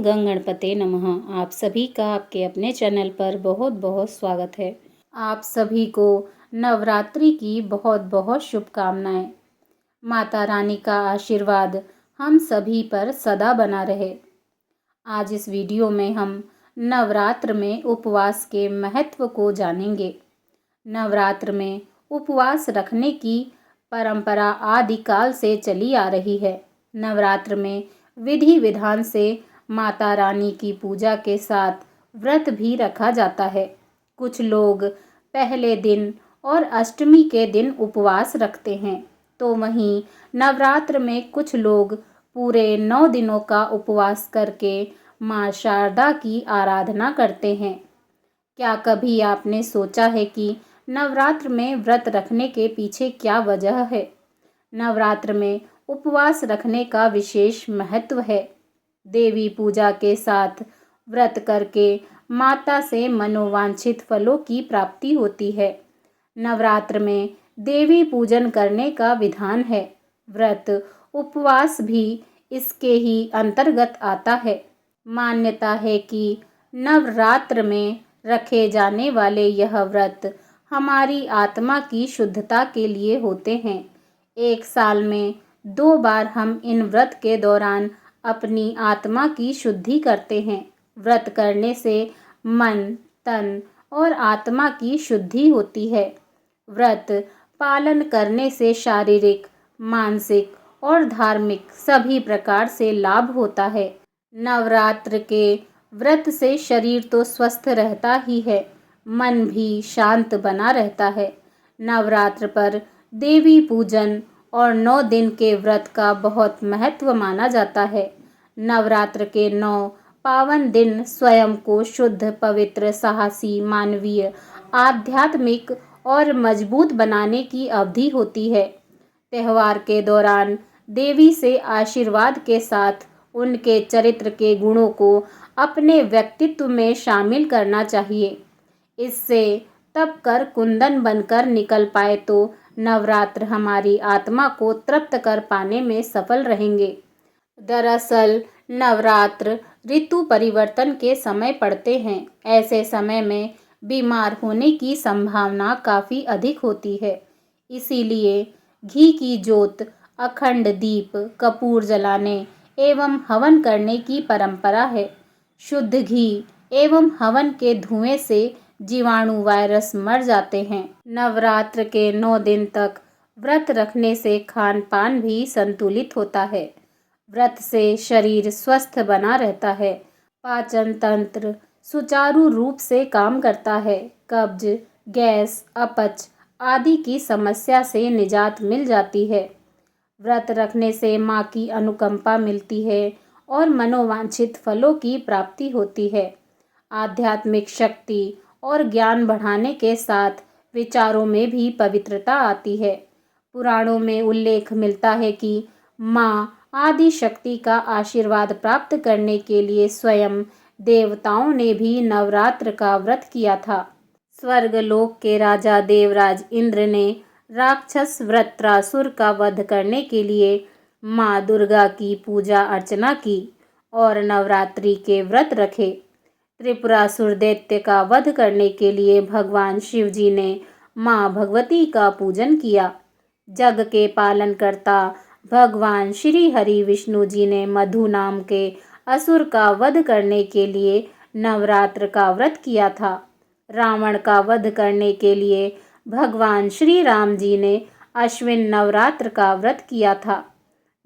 गं गणपते नमः। आप सभी का आपके अपने चैनल पर बहुत बहुत स्वागत है। आप सभी को नवरात्रि की बहुत बहुत शुभकामनाएं। माता रानी का आशीर्वाद हम सभी पर सदा बना रहे। आज इस वीडियो में हम नवरात्र में उपवास के महत्व को जानेंगे। नवरात्र में उपवास रखने की परंपरा आदिकाल से चली आ रही है। नवरात्र में विधि विधान से माता रानी की पूजा के साथ व्रत भी रखा जाता है। कुछ लोग पहले दिन और अष्टमी के दिन उपवास रखते हैं, तो वहीं नवरात्र में कुछ लोग पूरे 9 दिनों का उपवास करके माँ शारदा की आराधना करते हैं। क्या कभी आपने सोचा है कि नवरात्र में व्रत रखने के पीछे क्या वजह है? नवरात्र में उपवास रखने का विशेष महत्व है। देवी पूजा के साथ व्रत करके माता से मनोवांछित फलों की प्राप्ति होती है। नवरात्र में देवी पूजन करने का विधान है। व्रत उपवास भी इसके ही अंतर्गत आता है। मान्यता है कि नवरात्र में रखे जाने वाले यह व्रत हमारी आत्मा की शुद्धता के लिए होते हैं। एक साल में 2 बार हम इन व्रत के दौरान अपनी आत्मा की शुद्धि करते हैं। व्रत करने से मन, तन और आत्मा की शुद्धि होती है। व्रत पालन करने से शारीरिक, मानसिक और धार्मिक सभी प्रकार से लाभ होता है। नवरात्र के व्रत से शरीर तो स्वस्थ रहता ही है, मन भी शांत बना रहता है। नवरात्र पर देवी पूजन और 9 दिन के व्रत का बहुत महत्व माना जाता है। नवरात्र के 9 पावन दिन स्वयं को शुद्ध, पवित्र, साहसी, मानवीय, आध्यात्मिक और मजबूत बनाने की अवधि होती है। त्योहार के दौरान देवी से आशीर्वाद के साथ उनके चरित्र के गुणों को अपने व्यक्तित्व में शामिल करना चाहिए। इससे तप कर कुंदन बनकर निकल पाए तो नवरात्र हमारी आत्मा को तृप्त कर पाने में सफल रहेंगे। दरअसल नवरात्र ऋतु परिवर्तन के समय पड़ते हैं। ऐसे समय में बीमार होने की संभावना काफ़ी अधिक होती है। इसीलिए घी की जोत, अखंड दीप, कपूर जलाने एवं हवन करने की परंपरा है। शुद्ध घी एवं हवन के धुएं से जीवाणु, वायरस मर जाते हैं। नवरात्र के 9 दिन तक व्रत रखने से खान पान भी संतुलित होता है। व्रत से शरीर स्वस्थ बना रहता है। पाचन तंत्र सुचारू रूप से काम करता है। कब्ज, गैस, अपच आदि की समस्या से निजात मिल जाती है। व्रत रखने से माँ की अनुकंपा मिलती है और मनोवांछित फलों की प्राप्ति होती है। आध्यात्मिक शक्ति और ज्ञान बढ़ाने के साथ विचारों में भी पवित्रता आती है। पुराणों में उल्लेख मिलता है कि माँ आदि शक्ति का आशीर्वाद प्राप्त करने के लिए स्वयं देवताओं ने भी नवरात्र का व्रत किया था। स्वर्गलोक के राजा देवराज इंद्र ने राक्षस वृत्रासुर का वध करने के लिए माँ दुर्गा की पूजा अर्चना की और नवरात्रि के व्रत रखे। त्रिपुरासुर दैत्य का वध करने के लिए भगवान शिव जी ने माँ भगवती का पूजन किया। जग के पालनकर्ता भगवान श्री हरि विष्णु जी ने मधु नाम के असुर का वध करने के लिए नवरात्र का व्रत किया था। रावण का वध करने के लिए भगवान श्री राम जी ने अश्विन नवरात्र का व्रत किया था।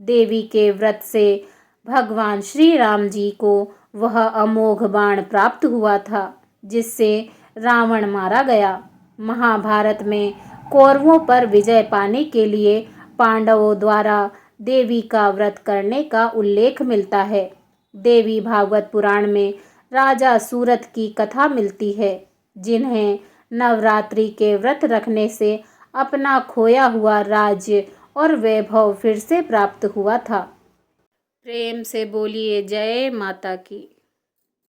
देवी के व्रत से भगवान श्री राम जी को वह अमोघ बाण प्राप्त हुआ था जिससे रावण मारा गया। महाभारत में कौरवों पर विजय पाने के लिए पांडवों द्वारा देवी का व्रत करने का उल्लेख मिलता है। देवी भागवत पुराण में राजा सूरत की कथा मिलती है, जिन्हें नवरात्रि के व्रत रखने से अपना खोया हुआ राज्य और वैभव फिर से प्राप्त हुआ था। प्रेम से बोलिए जय माता की।